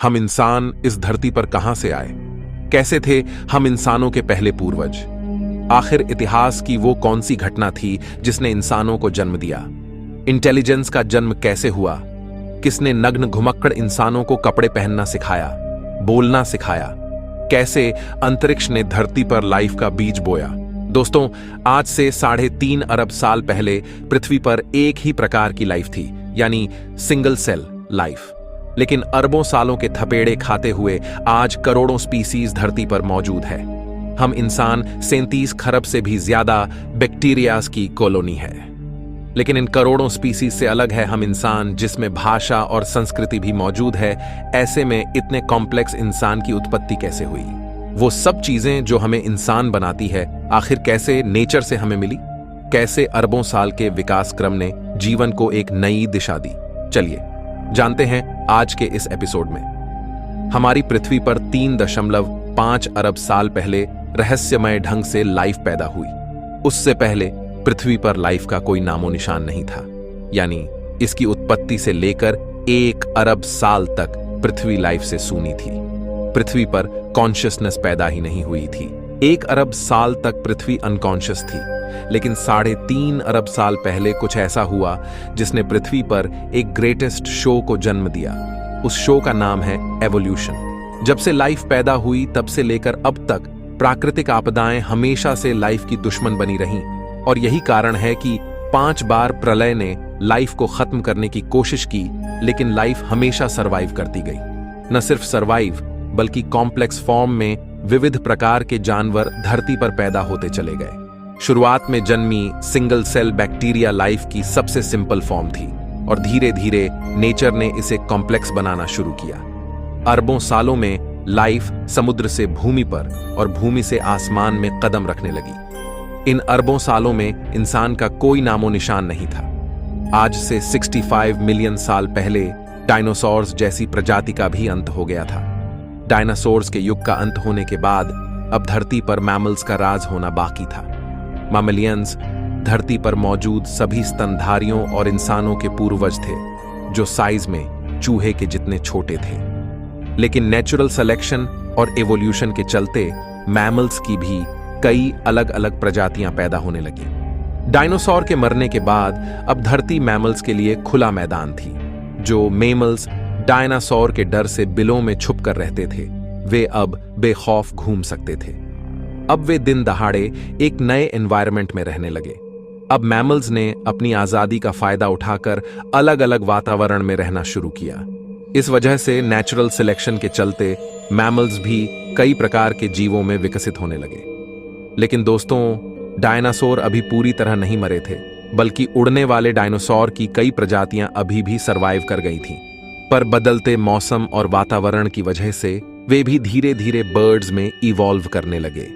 हम इंसान इस धरती पर कहां से आए? कैसे थे हम इंसानों के पहले पूर्वज? आखिर इतिहास की वो कौन सी घटना थी जिसने इंसानों को जन्म दिया? इंटेलिजेंस का जन्म कैसे हुआ? किसने नग्न घुमक्कड़ इंसानों को कपड़े पहनना सिखाया, बोलना सिखाया? कैसे अंतरिक्ष ने धरती पर लाइफ का बीज बोया? दोस्तों, आज से 3.5 अरब साल पहले पृथ्वी पर एक ही प्रकार की लाइफ थी, यानी सिंगल सेल लाइफ। लेकिन अरबों सालों के थपेड़े खाते हुए आज करोड़ों स्पीसीज धरती पर मौजूद है। हम इंसान 37 खरब से भी ज्यादा बैक्टीरियाज की कॉलोनी है। लेकिन इन करोड़ों स्पीसीज से अलग है हम इंसान, जिसमें भाषा और संस्कृति भी मौजूद है। ऐसे में इतने कॉम्प्लेक्स इंसान की उत्पत्ति कैसे हुई? वो सब चीजें जो हमें इंसान बनाती है, आखिर कैसे नेचर से हमें मिली? कैसे अरबों साल के विकास क्रम ने जीवन को एक नई दिशा दी? चलिए जानते हैं आज के इस एपिसोड में। हमारी पृथ्वी पर 3.5 अरब साल पहले रहस्यमय ढंग से लाइफ पैदा हुई। उससे पहले पृथ्वी पर लाइफ का कोई नामो निशान नहीं था, यानी इसकी उत्पत्ति से लेकर 1 अरब साल तक पृथ्वी लाइफ से सूनी थी। पृथ्वी पर कॉन्शियसनेस पैदा ही नहीं हुई थी। 1 अरब साल तक पृथ्वी अनकॉन्शियस थी, लेकिन 3.5 अरब साल पहले कुछ ऐसा हुआ जिसने पृथ्वी पर एक ग्रेटेस्ट शो को जन्म दिया। उस शो का नाम है एवोल्यूशन। जब से लाइफ पैदा हुई तब से लेकर अब तक प्राकृतिक आपदाएं हमेशा से लाइफ की दुश्मन बनी रहीं, और यही कारण है कि 5 बार प्रलय ने लाइफ को खत्म करने की कोशिश की, लेकिन लाइफ हमेशा सरवाइव करती गई। न सिर्फ सरवाइव, बल्कि कॉम्प्लेक्स फॉर्म में विविध प्रकार के जानवर धरती पर पैदा होते चले गए। शुरुआत में जन्मी सिंगल सेल बैक्टीरिया लाइफ की सबसे सिंपल फॉर्म थी, और धीरे धीरे नेचर ने इसे कॉम्प्लेक्स बनाना शुरू किया। अरबों सालों में लाइफ समुद्र से भूमि पर और भूमि से आसमान में कदम रखने लगी। इन अरबों सालों में इंसान का कोई नामो निशान नहीं था। आज से 65 मिलियन साल पहले डायनासोर्स जैसी प्रजाति का भी अंत हो गया था। डायनासोर्स के युग का अंत होने के बाद अब धरती पर मैमल्स का राज होना बाकी था। मैमलियंस धरती पर मौजूद सभी स्तनधारियों और इंसानों के पूर्वज थे, जो साइज में चूहे के जितने छोटे थे। लेकिन नेचुरल सिलेक्शन और एवोल्यूशन के चलते मैमल्स की भी कई अलग अलग प्रजातियां पैदा होने लगी। डायनासोर के मरने के बाद अब धरती मैमल्स के लिए खुला मैदान थी। जो मेमल्स डायनासोर के डर से बिलों में छुप कर रहते थे, वे अब बेखौफ घूम सकते थे। अब वे दिन दहाड़े एक नए एनवायरनमेंट में रहने लगे। अब मैमल्स ने अपनी आजादी का फायदा उठाकर अलग अलग वातावरण में रहना शुरू किया। इस वजह से नेचुरल सिलेक्शन के चलते मैमल्स भी कई प्रकार के जीवों में विकसित होने लगे। लेकिन दोस्तों, डायनासोर अभी पूरी तरह नहीं मरे थे, बल्कि उड़ने वाले डायनासोर की कई प्रजातियां अभी भी सरवाइव कर गई थीं। पर बदलते मौसम और वातावरण की वजह से वे भी धीरे धीरे बर्ड्स में इवॉल्व करने लगे।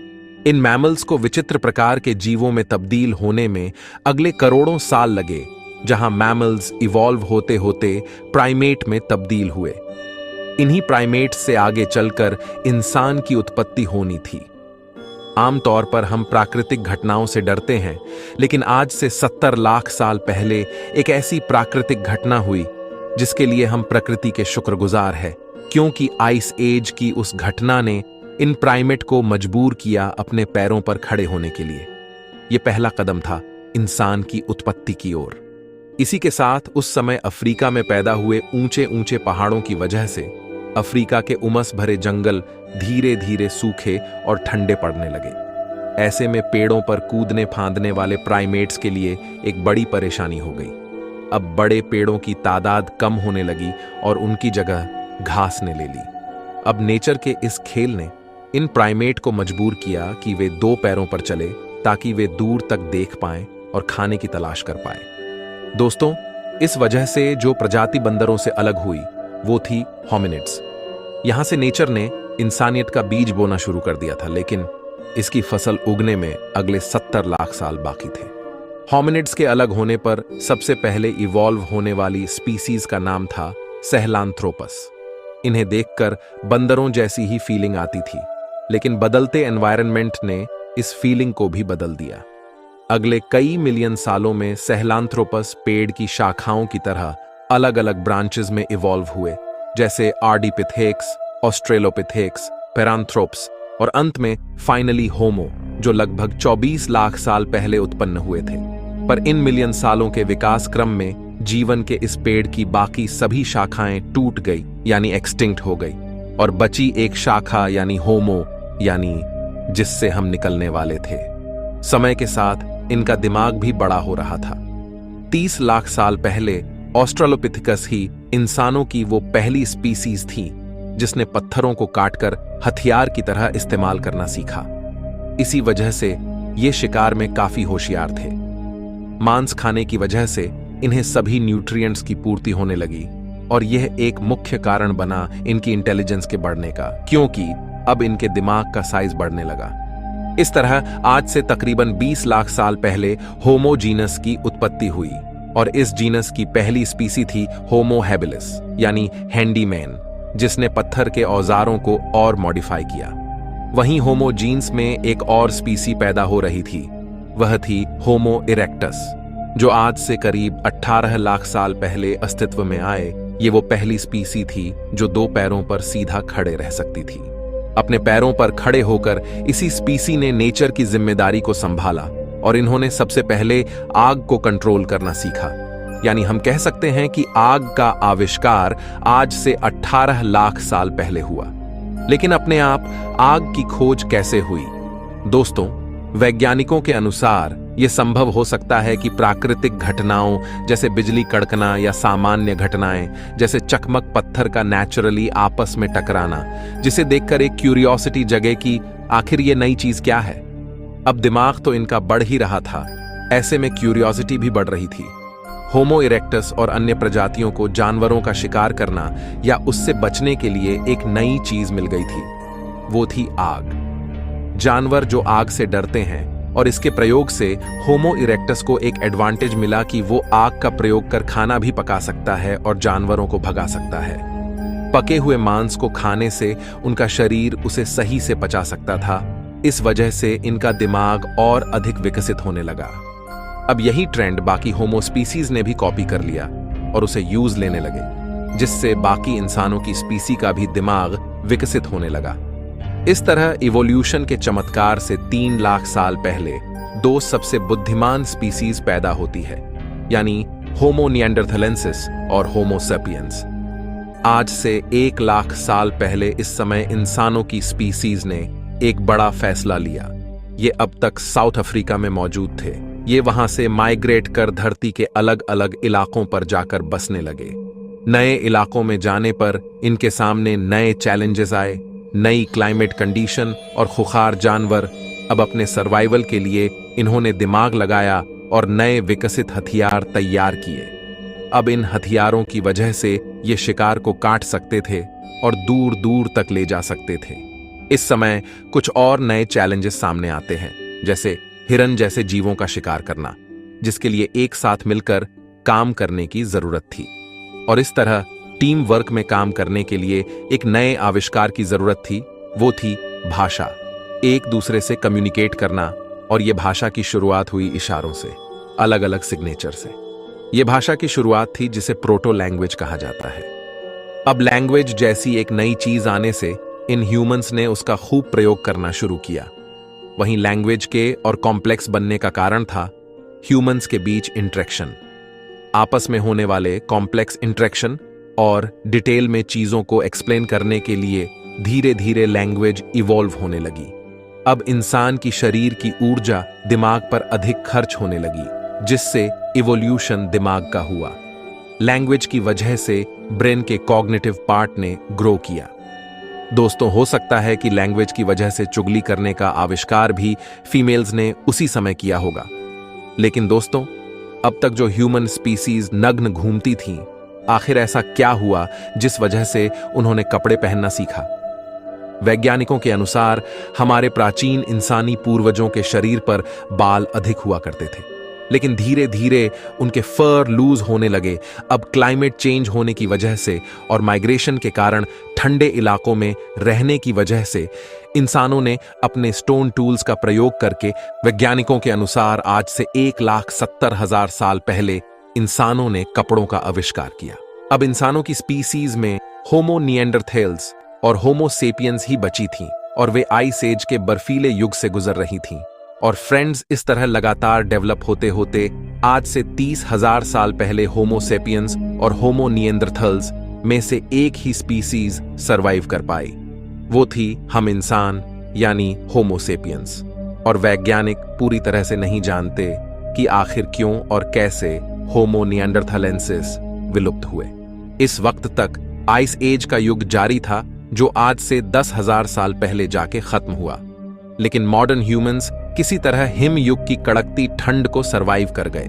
इन मैमल्स को विचित्र प्रकार के जीवों में तब्दील होने में अगले करोड़ों साल लगे, जहां मैमल्स इवॉल्व होते होते प्राइमेट में तब्दील हुए। इन्हीं प्राइमेट से आगे चलकर इंसान की उत्पत्ति होनी थी। आमतौर पर हम प्राकृतिक घटनाओं से डरते हैं, लेकिन आज से 70 लाख साल पहले एक ऐसी प्राकृतिक घटना हुई जिसके लिए हम प्रकृति के शुक्रगुजार हैं, क्योंकि आइस एज की उस घटना ने इन प्राइमेट को मजबूर किया अपने पैरों पर खड़े होने के लिए। यह पहला कदम था इंसान की उत्पत्ति की ओर। इसी के साथ उस समय अफ्रीका में पैदा हुए ऊंचे ऊंचे पहाड़ों की वजह से अफ्रीका के उमस भरे जंगल धीरे धीरे सूखे और ठंडे पड़ने लगे। ऐसे में पेड़ों पर कूदने फांदने वाले प्राइमेट्स के लिए एक बड़ी परेशानी हो गई। अब बड़े पेड़ों की तादाद कम होने लगी और उनकी जगह घास ने ले ली। अब नेचर के इस खेल ने इन प्राइमेट को मजबूर किया कि वे 2 पैरों पर चले, ताकि वे दूर तक देख पाएं और खाने की तलाश कर पाएं। दोस्तों, इस वजह से जो प्रजाति बंदरों से अलग हुई वो थी होमिनिड्स। यहां से नेचर ने इंसानियत का बीज बोना शुरू कर दिया था, लेकिन इसकी फसल उगने में अगले 70 लाख साल बाकी थे। होमिनिड्स के अलग होने पर सबसे पहले इवॉल्व होने वाली स्पीसीज का नाम था सहेलांथ्रोपस। इन्हें देखकर बंदरों जैसी ही फीलिंग आती थी, लेकिन बदलते एनवायरनमेंट ने इस फीलिंग को भी बदल दिया। अगले कई मिलियन सालों में सहेलांथ्रोपस पेड़ की शाखाओं की तरह अलग अलग ब्रांचेस में इवॉल्व हुए, जैसे आर्डिपिथेक्स, ऑस्ट्रेलोपिथेक्स, पेरांथ्रोप्स और अंत में फाइनली होमो, जो लगभग 24 लाख साल पहले उत्पन्न हुए थे। पर इन मिलियन सालों के विकास क्रम में जीवन के इस पेड़ की बाकी सभी शाखाएं टूट गई यानी एक्सटिंक्ट हो गई, और बची एक शाखा यानी होमो, यानी जिससे हम निकलने वाले थे। समय के साथ इनका दिमाग भी बड़ा हो रहा था। 30 लाख साल पहले ऑस्ट्रेलोपिथेकस ही इंसानों की वो पहली स्पीसीज थी जिसने पत्थरों को काटकर हथियार की तरह इस्तेमाल करना सीखा। इसी वजह से ये शिकार में काफी होशियार थे। मांस खाने की वजह से इन्हें सभी न्यूट्रिएंट्स की पूर्ति होने लगी, और यह एक मुख्य कारण बना इनकी इंटेलिजेंस के बढ़ने का, क्योंकि अब इनके दिमाग का साइज बढ़ने लगा। इस तरह आज से तकरीबन 20 लाख साल पहले होमो जीनस की उत्पत्ति हुई, और इस जीनस की पहली स्पीसी थी होमो हैबिलिस यानी हैंडीमैन, जिसने पत्थर के औजारों को और मॉडिफाई किया। वहीं होमो जीन्स में एक और स्पीसी पैदा हो रही थी, वह थी होमो इरेक्टस, जो आज से करीब 18 लाख साल पहले अस्तित्व में आए। ये वो पहली स्पीसी थी जो 2 पैरों पर सीधा खड़े रह सकती थी। अपने पैरों पर खड़े होकर इसी स्पीसी ने नेचर की जिम्मेदारी को संभाला, और इन्होंने सबसे पहले आग को कंट्रोल करना सीखा। यानी हम कह सकते हैं कि आग का आविष्कार आज से 18 लाख साल पहले हुआ। लेकिन अपने आप आग की खोज कैसे हुई? दोस्तों, वैज्ञानिकों के अनुसार यह संभव हो सकता है कि प्राकृतिक घटनाओं जैसे बिजली कड़कना या सामान्य घटनाएं जैसे चकमक पत्थर का नेचुरली आपस में टकराना, जिसे देखकर एक क्यूरियोसिटी जगे कि आखिर ये नई चीज क्या है। अब दिमाग तो इनका बढ़ ही रहा था, ऐसे में क्यूरियोसिटी भी बढ़ रही थी। होमो इरेक्टस और अन्य प्रजातियों को जानवरों का शिकार करना या उससे बचने के लिए एक नई चीज मिल गई थी, वो थी आग। जानवर जो आग से डरते हैं, और इसके प्रयोग से होमो इरेक्टस को एक एडवांटेज मिला कि वो आग का प्रयोग कर खाना भी पका सकता है और जानवरों को भगा सकता है। पके हुए मांस को खाने से उनका शरीर उसे सही से पचा सकता था। इस वजह से इनका दिमाग और अधिक विकसित होने लगा। अब यही ट्रेंड बाकी होमो स्पीसीज ने भी कॉपी कर लिया और उसे यूज लेने लगे, जिससे बाकी इंसानों की स्पीसी का भी दिमाग विकसित होने लगा। इस तरह इवोल्यूशन के चमत्कार से 3 लाख साल पहले 2 सबसे बुद्धिमान स्पीसीज पैदा होती है, यानी होमो निएंडरथलेंसिस और होमो सेपियंस। आज से 1 लाख साल पहले इस समय इंसानों की स्पीसीज ने एक बड़ा फैसला लिया। ये अब तक साउथ अफ्रीका में मौजूद थे। ये वहां से माइग्रेट कर धरती के अलग अलग इलाकों पर जाकर बसने लगे। नए इलाकों में जाने पर इनके सामने नए चैलेंजेस आए, नई क्लाइमेट कंडीशन और खुखार जानवर। अब अपने सर्वाइवल के लिए इन्होंने दिमाग लगाया और नए विकसित हथियार तैयार किए। अब इन हथियारों की वजह से ये शिकार को काट सकते थे और दूर दूर तक ले जा सकते थे। इस समय कुछ और नए चैलेंजेस सामने आते हैं, जैसे हिरन जैसे जीवों का शिकार करना, जिसके लिए एक साथ मिलकर काम करने की जरूरत थी। और इस तरह टीम वर्क में काम करने के लिए एक नए आविष्कार की जरूरत थी, वो थी भाषा। एक दूसरे से कम्युनिकेट करना, और यह भाषा की शुरुआत हुई इशारों से, अलग अलग सिग्नेचर से। यह भाषा की शुरुआत थी जिसे प्रोटो लैंग्वेज कहा जाता है। अब लैंग्वेज जैसी एक नई चीज आने से इन ह्यूमंस ने उसका खूब प्रयोग करना शुरू किया। वहीं लैंग्वेज के और कॉम्प्लेक्स बनने का कारण था ह्यूमंस के बीच इंटरेक्शन, आपस में होने वाले कॉम्प्लेक्स इंटरेक्शन और डिटेल में चीजों को एक्सप्लेन करने के लिए धीरे धीरे लैंग्वेज इवॉल्व होने लगी। अब इंसान की शरीर की ऊर्जा दिमाग पर अधिक खर्च होने लगी, जिससे इवोल्यूशन दिमाग का हुआ। लैंग्वेज की वजह से ब्रेन के कॉग्निटिव पार्ट ने ग्रो किया। दोस्तों, हो सकता है कि लैंग्वेज की वजह से चुगली करने का आविष्कार भी फीमेल्स ने उसी समय किया होगा। लेकिन दोस्तों, अब तक जो ह्यूमन स्पीसीज नग्न घूमती थीं, आखिर ऐसा क्या हुआ जिस वजह से उन्होंने कपड़े पहनना सीखा? वैज्ञानिकों के अनुसार हमारे प्राचीन इंसानी पूर्वजों के शरीर पर बाल अधिक हुआ करते थे, लेकिन धीरे धीरे उनके फर लूज होने लगे। अब क्लाइमेट चेंज होने की वजह से और माइग्रेशन के कारण ठंडे इलाकों में रहने की वजह से इंसानों ने अपने स्टोन टूल्स का प्रयोग करके, वैज्ञानिकों के अनुसार आज से 1,70,000 साल पहले इंसानों ने कपड़ों का आविष्कार किया। अब इंसानों की स्पीसीज में होमो निएंडरथैल्स और होमो सेपियंस ही बची थीं और वे आइस एज के बर्फीले युग से गुजर रही थीं। और फ्रेंड्स, इस तरह लगातार डेवलप होते होते आज से 30,000 साल पहले होमो सेपियंस और होमो निएंडरथैल्स में से एक ही स्पीसीज सरवाइव कर पाई। वो थी हम इंसान, यानी होमो सेपियंस। और वैज्ञानिक पूरी तरह से नहीं जानते कि आखिर क्यों और कैसे होमो निएंडरथालेंसिस विलुप्त हुए। इस वक्त तक आइस एज का युग जारी था, जो आज से 10,000 साल पहले जाके खत्म हुआ। लेकिन मॉडर्न ह्यूमंस किसी तरह हिम युग की कड़कती ठंड को सरवाइव कर गए।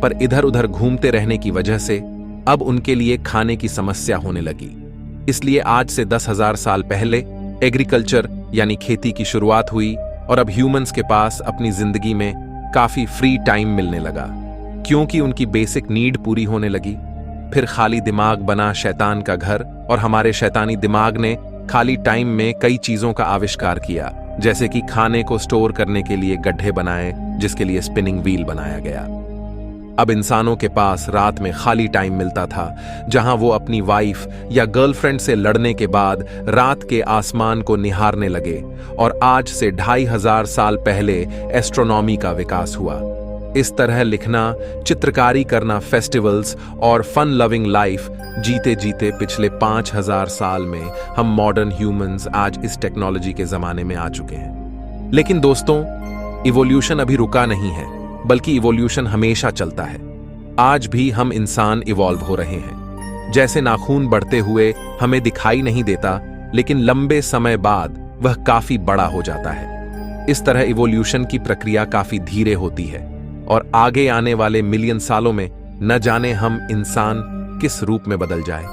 पर इधर उधर घूमते रहने की वजह से अब उनके लिए खाने की समस्या होने लगी। इसलिए आज से 10,000 साल पहले एग्रीकल्चर यानी खेती की शुरुआत हुई और अब ह्यूमंस के पास अपनी जिंदगी में काफी फ्री टाइम मिलने लगा, क्योंकि उनकी बेसिक नीड पूरी होने लगी। फिर खाली दिमाग बना शैतान का घर, और हमारे शैतानी दिमाग ने खाली टाइम में कई चीजों का आविष्कार किया, जैसे कि खाने को स्टोर करने के लिए गड्ढे बनाए, जिसके लिए स्पिनिंग व्हील बनाया गया। अब इंसानों के पास रात में खाली टाइम मिलता था, जहां वो अपनी वाइफ या गर्लफ्रेंड से लड़ने के बाद रात के आसमान को निहारने लगे। और आज से 2,500 साल पहले एस्ट्रोनॉमी का विकास हुआ। इस तरह लिखना, चित्रकारी करना, फेस्टिवल्स और फन लविंग लाइफ जीते जीते पिछले 5,000 साल में हम मॉडर्न ह्यूमंस आज इस टेक्नोलॉजी के जमाने में आ चुके हैं। लेकिन दोस्तों, इवोल्यूशन अभी रुका नहीं है, बल्कि इवोल्यूशन हमेशा चलता है। आज भी हम इंसान इवॉल्व हो रहे हैं। जैसे नाखून बढ़ते हुए हमें दिखाई नहीं देता, लेकिन लंबे समय बाद वह काफी बड़ा हो जाता है। इस तरह इवोल्यूशन की प्रक्रिया काफी धीरे होती है और आगे आने वाले मिलियन सालों में न जाने हम इंसान किस रूप में बदल जाए।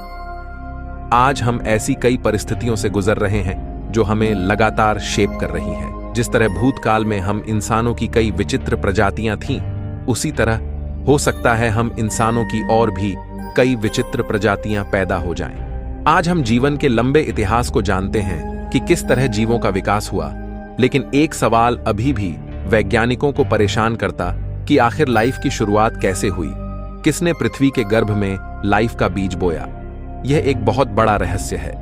आज हम ऐसी कई परिस्थितियों से गुजर रहे हैं जो हमें लगातार शेप कर रही हैं। जिस तरह भूतकाल में हम इंसानों की कई विचित्र प्रजातियां थीं, उसी तरह हो सकता है हम इंसानों की और भी कई विचित्र प्रजातियां पैदा हो जाएं। आज हम जीवन के लंबे इतिहास को जानते हैं कि किस तरह जीवों का विकास हुआ, लेकिन एक सवाल अभी भी वैज्ञानिकों को परेशान करता कि आखिर लाइफ की शुरुआत कैसे हुई, किसने पृथ्वी के गर्भ में लाइफ का बीज बोया। यह एक बहुत बड़ा रहस्य है।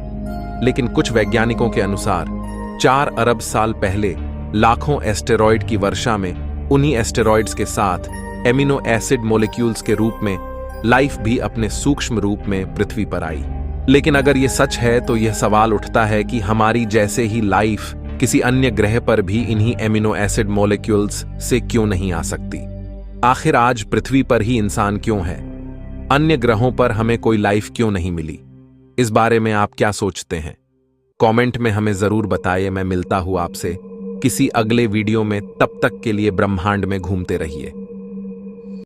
लेकिन कुछ वैज्ञानिकों के अनुसार 4 अरब साल पहले लाखों एस्टेरॉयड की वर्षा में उन्हीं एस्टेरॉयड्स के साथ एमिनो एसिड मॉलिक्यूल्स के रूप में लाइफ भी अपने सूक्ष्म रूप में पृथ्वी पर आई। लेकिन अगर यह सच है तो यह सवाल उठता है कि हमारी जैसे ही लाइफ किसी अन्य ग्रह पर भी इन्हीं एमिनो एसिड मॉलिक्यूल्स से क्यों नहीं आ सकती। आखिर आज पृथ्वी पर ही इंसान क्यों है? अन्य ग्रहों पर हमें कोई लाइफ क्यों नहीं मिली? इस बारे में आप क्या सोचते हैं? कमेंट में हमें जरूर बताइए। मैं मिलता हूं आपसे किसी अगले वीडियो में। तब तक के लिए ब्रह्मांड में घूमते रहिए।